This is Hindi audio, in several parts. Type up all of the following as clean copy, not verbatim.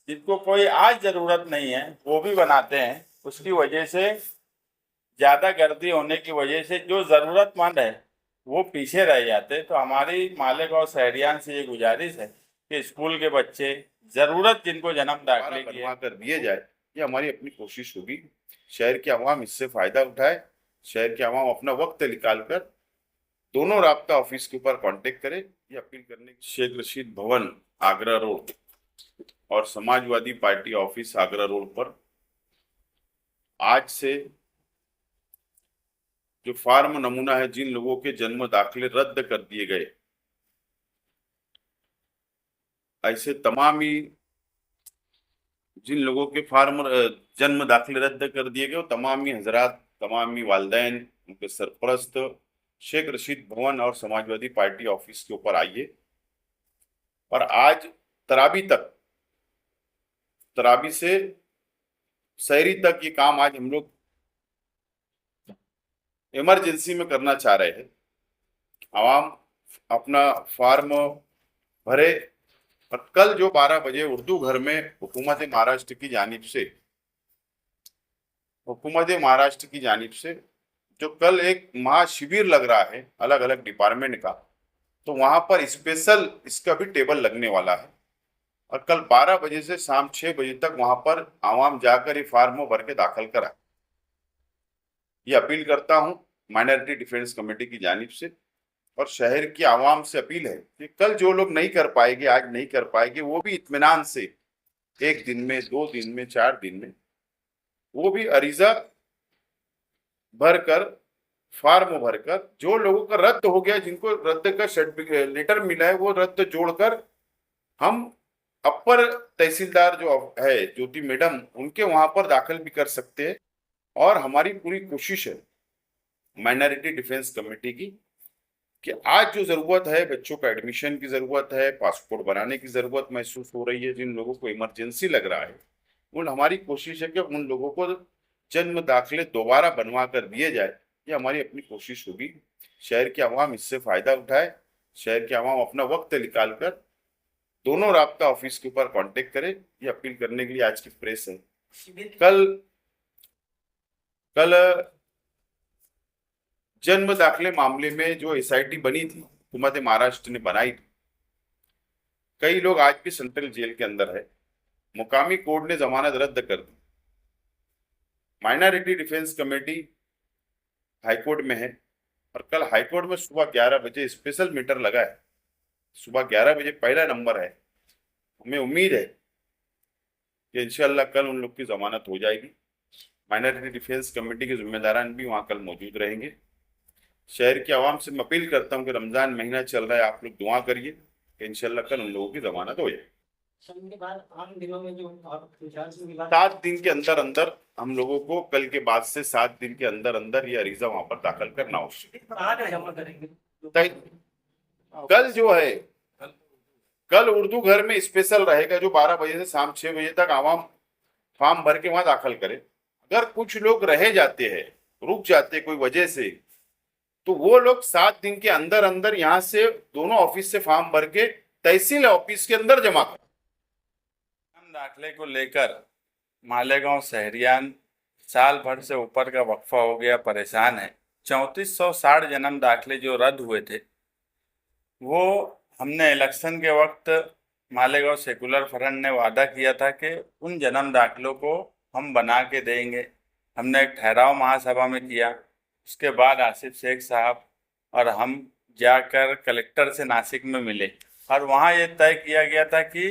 जिनको कोई आज जरूरत नहीं है वो भी बनाते हैं। उसकी वजह से ज्यादा गर्दी होने की वजह से जो जरूरतमंद है वो पीछे रह जाते हैं। तो हमारी मालेगांव शहरियान से ये गुजारिश है कि स्कूल के बच्चे जरूरत जिनको जन्म दाखिले की बनवा है कर दिए जाए, ये हमारी अपनी कोशिश होगी। शहर की आवाम इससे फायदा उठाए, शहर की आवाम अपना वक्त निकाल कर दोनों राब्ता ऑफिस के ऊपर कांटेक्ट करे। ये अपील करने की शेख रशीद भवन आगरा रोड और Samajwadi party office Agra road पर आज से जो फार्म नमूना है, जिन लोगों के जन्म दाखिले रद्द कर दिए गए, ऐसे तमाम ही जिन लोगों के फार्म जन्म दाखिले रद्द कर दिए गए, वो तमामी हजरात, तमामी वालदैन, उनके सरपरस्त शेख रशीद भवन और समाजवादी पार्टी ऑफिस के ऊपर आइए और आज तराबी तक, तराबी से शहरी तक ये काम आज हम लोग इमरजेंसी में करना चाह रहे हैं। आवाम अपना फार्म भरे और कल जो 12 बजे उर्दू घर में हुकूमत महाराष्ट्र की जानिब से जो कल एक महाशिविर लग रहा है अलग अलग डिपार्टमेंट का, तो वहां पर स्पेशल इसका भी टेबल लगने वाला है और कल 12 बजे से शाम 6 बजे तक वहां पर आवाम जाकर ये फार्म भर के दाखिल कराए। ये अपील करता हूं माइनॉरिटी डिफेंस कमेटी की जानिब से और शहर की आवाम से अपील है कि कल जो लोग नहीं कर पाएंगे, आज नहीं कर पाएंगे, वो भी इत्मीनान से 1 दिन में, 2 दिन में, 4 दिन में वो भी अरीजा भरकर, फार्म भरकर, जो लोगों का रद्द हो गया, जिनको रद्द का सर्टिफिकेट लेटर मिला है, वो रद्द जोड़कर हम अपर तहसीलदार जो है ज्योति मैडम, उनके वहां पर दाखिल भी कर सकते हैं। और हमारी पूरी कोशिश है माइनॉरिटी डिफेंस कमेटी की कि आज जो जरूरत है, बच्चों का एडमिशन की जरूरत है, पासपोर्ट बनाने की जरूरत महसूस हो रही है, जिन लोगों को इमरजेंसी लग रहा है, उन हमारी कोशिश है कि उन लोगों को जन्म दाखिले दोबारा बनवा कर दिए जाए। ये हमारी अपनी कोशिश होगी। शहर की आवाम इससे फायदा उठाए, शहर की आवाम अपना वक्त निकाल कर दोनों राब्ता ऑफिस के ऊपर कांटेक्ट करे। ये अपील करने के लिए आज की प्रेस है। कल कल जन्म दाखिले मामले में जो एसआईटी बनी थी, हुकूमत महाराष्ट्र ने बनाई थी, कई लोग आज भी सेंट्रल जेल के अंदर है। मुकामी कोर्ट ने जमानत रद्द कर दी। माइनॉरिटी डिफेंस कमेटी हाईकोर्ट में है और कल हाईकोर्ट में सुबह 11 बजे स्पेशल मीटर लगा है। सुबह 11 बजे पहला नंबर है। हमें उम्मीद है कि इंशाल्लाह कल उन लोग की जमानत हो जाएगी। माइनॉरिटी डिफेंस कमेटी के जिम्मेदारान भी वहां कल मौजूद रहेंगे। शहर की आवाम से मैं अपील करता हूं कि रमजान महीना चल रहा है, आप लोग दुआ करिए कि इंशाल्लाह कल उन लोगों की जमानत हो जाए। के बाद आम दिनों में जो 7 दिन के अंदर अंदर हम लोगों को, कल के बाद से 7 दिन के अंदर अंदर ये अरीजा वहां पर दाखिल करना होगा। जमा करेंगे कल जो है, कल उर्दू घर में स्पेशल रहेगा जो 12 बजे से शाम 6 बजे तक आवाम फॉर्म भर के वहां दाखिल करे। अगर कुछ लोग रह जाते हैं, रुक जाते कोई वजह से, तो वो लोग 7 दिन के अंदर अंदर यहाँ से दोनों ऑफिस से फॉर्म भर के तहसील ऑफिस के अंदर जमा कर। जन्म दाखिले को लेकर मालेगांव शहरियान साल भर से ऊपर का वक्फा हो गया, परेशान है। 3460 जन्म दाखिले जो रद्द हुए थे, वो हमने इलेक्शन के वक्त मालेगांव सेकुलर फ्रंट ने वादा किया था कि उन जन्म दाखिलों को हम बना के देंगे। हमने एक ठहराव महासभा में किया। उसके बाद आसिफ शेख साहब और हम जाकर कलेक्टर से नासिक में मिले और वहाँ ये तय किया गया था कि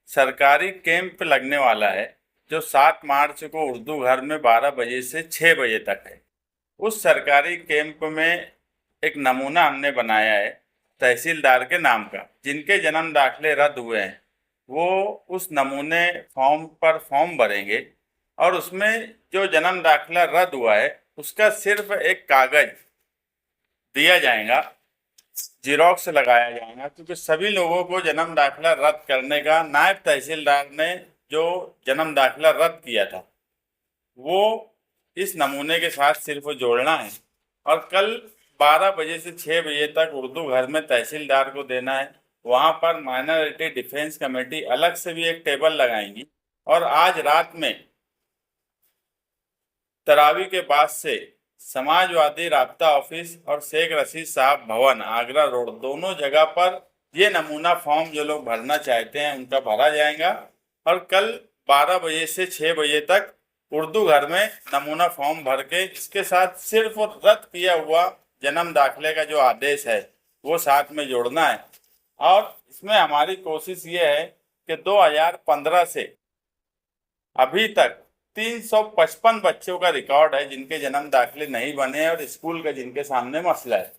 सरकारी कैंप लगने वाला है जो 7 मार्च को उर्दू घर में 12 बजे से 6 बजे तक है। उस सरकारी कैंप में एक नमूना हमने बनाया है तहसीलदार के नाम का। जिनके जन्म दाखिले रद्द हुए हैं वो उस नमूने फॉर्म पर फॉर्म भरेंगे और उसमें जो जन्म दाखिला रद्द हुआ है उसका सिर्फ एक कागज दिया जाएगा, जिरोक्स लगाया जाएगा, क्योंकि सभी लोगों को जन्म दाखिला रद्द करने का नायब तहसीलदार ने जो जन्म दाखिला रद्द किया था वो इस नमूने के साथ सिर्फ जोड़ना है और कल 12 बजे से 6 बजे तक उर्दू घर में तहसीलदार को देना है। वहां पर माइनॉरिटी डिफेंस कमेटी अलग से भी एक टेबल लगाएंगी और आज रात में तरावी के बाद से समाजवादी राब्ता ऑफिस और शेख रशीद साहब भवन आगरा रोड दोनों जगह पर ये नमूना फॉर्म जो लोग भरना चाहते हैं उनका भरा जाएगा और कल 12 बजे से 6 बजे तक उर्दू घर में नमूना फॉर्म भर के इसके साथ सिर्फ रद्द किया हुआ जन्म दाखिले का जो आदेश है वो साथ में जोड़ना है। और इसमें हमारी कोशिश ये है कि 2015 से अभी तक 355 बच्चों का रिकॉर्ड है जिनके जन्म दाखिले नहीं बने और स्कूल का जिनके सामने मसला है।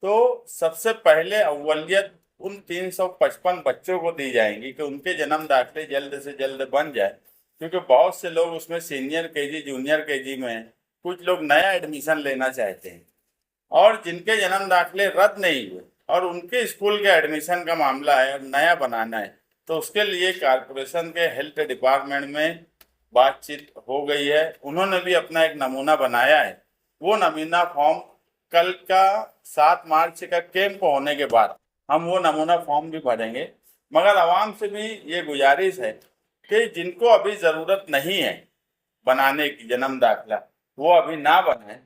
तो सबसे पहले अव्वलियत उन 355 बच्चों को दी जाएंगी कि उनके जन्म दाखिले जल्द से जल्द बन जाए, क्योंकि बहुत से लोग उसमें सीनियर केजी जूनियर केजी में हैं, कुछ लोग नया एडमिशन लेना चाहते हैं और जिनके जन्म दाखिले रद्द नहीं हुए और उनके स्कूल के एडमिशन का मामला है और नया बनाना है, तो उसके लिए कारपोरेशन के हेल्थ डिपार्टमेंट में बातचीत हो गई है। उन्होंने भी अपना एक नमूना बनाया है। वो नमूना फॉर्म कल का 7 मार्च का कैंप होने के बाद हम वो नमूना फॉर्म भी भरेंगे। मगर आवाम से भी ये गुजारिश है कि जिनको अभी ज़रूरत नहीं है बनाने की जन्म दाखिला वो अभी ना बनाएं।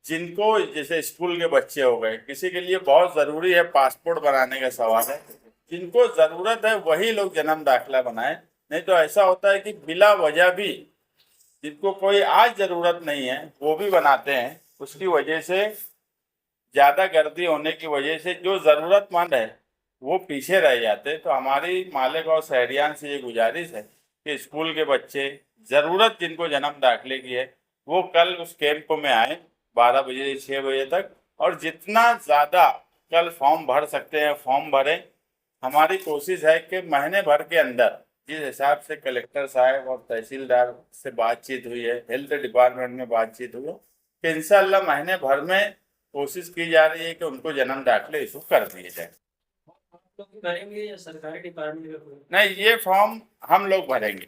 जिनको जैसे स्कूल के बच्चे हो गए, किसी के लिए बहुत ज़रूरी है पासपोर्ट बनाने का सवाल है, जिनको ज़रूरत है वही लोग जन्म दाखिला बनाएं। नहीं तो ऐसा होता है कि बिला वजह भी जिनको कोई आज ज़रूरत नहीं है वो भी बनाते हैं। उसकी वजह से ज़्यादा गर्दी होने की वजह से जो ज़रूरतमंद है वो पीछे रह जाते। तो हमारी मालेगांव शहरियान से ये गुजारिश है कि स्कूल के बच्चे ज़रूरत जिनको जन्म दाखिले की है वो कल उस कैंप में आए 12 बजे से 6 बजे तक, और जितना ज़्यादा कल फॉर्म भर सकते हैं फॉर्म भरें। हमारी कोशिश है कि महीने भर के अंदर जिस हिसाब से कलेक्टर साहब और तहसीलदार से बातचीत हुई है, हेल्थ डिपार्टमेंट में बातचीत हुई, कि इंशाल्लाह महीने भर में कोशिश की जा रही है कि उनको जन्म दाखिले इशू कर दिए जाए। आप लोग भी भरेंगे या सरकारी डिपार्टमेंट का कोई? नहीं, ये फॉर्म हम लोग भरेंगे।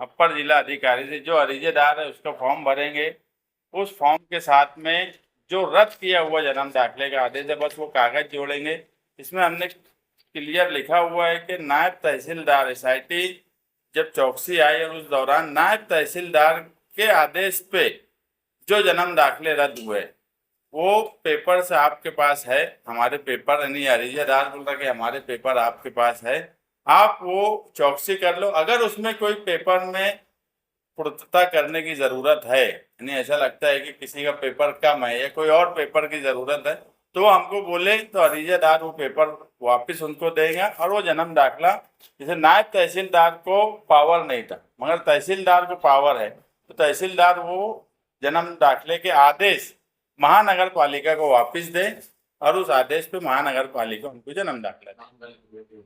अपर जिला अधिकारी से जो अरीजेदार है उसका फॉर्म भरेंगे। उस फॉर्म के साथ में जो रद्द किया हुआ जन्म दाखिले का आदेश है बस वो कागज जोड़ेंगे। इसमें हमने क्लियर लिखा हुआ है कि नायब तहसीलदार SIT जब चौकसी आई और उस दौरान नायब तहसीलदार के आदेश पे जो जन्म दाखिले रद्द हुए वो पेपर से आपके पास है, हमारे पेपर यानी अरीजेदार बोल रहा कि हमारे पेपर आपके पास है, आप वो चौकसी कर लो। अगर उसमें कोई पेपर में पूर्तता करने की ज़रूरत है, यानी ऐसा लगता है कि किसी का पेपर कम है या कोई और पेपर की ज़रूरत है, तो हमको बोले तो अरीजेदार वो पेपर वापस उनको देगा और वो जन्म दाखिला, जैसे नायब तहसीलदार को पावर नहीं था मगर तहसीलदार को पावर है, तो तहसीलदार वो जन्म दाखिले के आदेश महानगर पालिका को वापस दे और उस आदेश पे महानगर पालिका उनको जन्म दाखिला दे। नाम गलत हुए थे,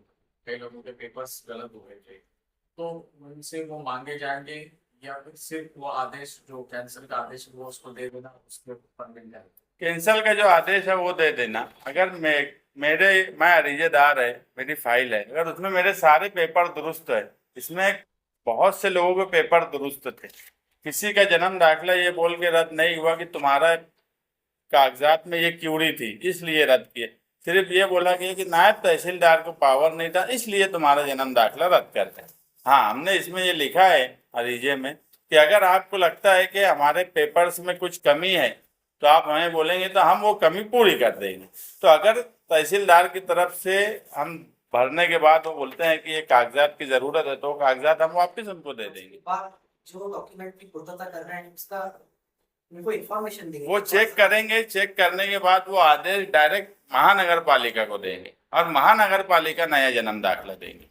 कई लोगों के पेपर्स गलत हुए थे, तो उनसे वो मांगे जाएंगे या फिर सिर्फ वो आदेश जो कैंसिल का आदेश है वो उसको दे देना, उसके ऊपर मिल जाएगा? कैंसल का जो आदेश है वो दे देना। अगर मैं अरीजेदार है, मेरी फाइल है, अगर उसमें मेरे सारे पेपर दुरुस्त है, इसमें बहुत से लोगों के पेपर दुरुस्त थे, किसी का जन्म दाखिला ये बोल के रद्द नहीं हुआ कि तुम्हारा कागजात में ये क्यूरी थी इसलिए रद्द किए, सिर्फ ये बोला गया कि नायब तहसीलदार को पावर नहीं था इसलिए तुम्हारा जन्म दाखिला रद्द करते हैं। हाँ, हमने इसमें ये लिखा है अरीजे में कि अगर आपको लगता है कि हमारे पेपर्स में कुछ कमी है तो आप हमें बोलेंगे तो हम वो कमी पूरी कर देंगे। तो अगर तहसीलदार की तरफ से हम भरने के बाद वो बोलते हैं कि ये कागजात की ज़रूरत है तो कागजात हम वापस उनको दे देंगे। बात जो डॉक्यूमेंट की पूर्तता कर रहे हैं उसका उनको इन्फॉर्मेशन देंगे। वो चेक करेंगे, चेक करने के बाद वो आदेश डायरेक्ट महानगर पालिका को देंगे और महानगर पालिका नया जन्म दाखिला देंगे।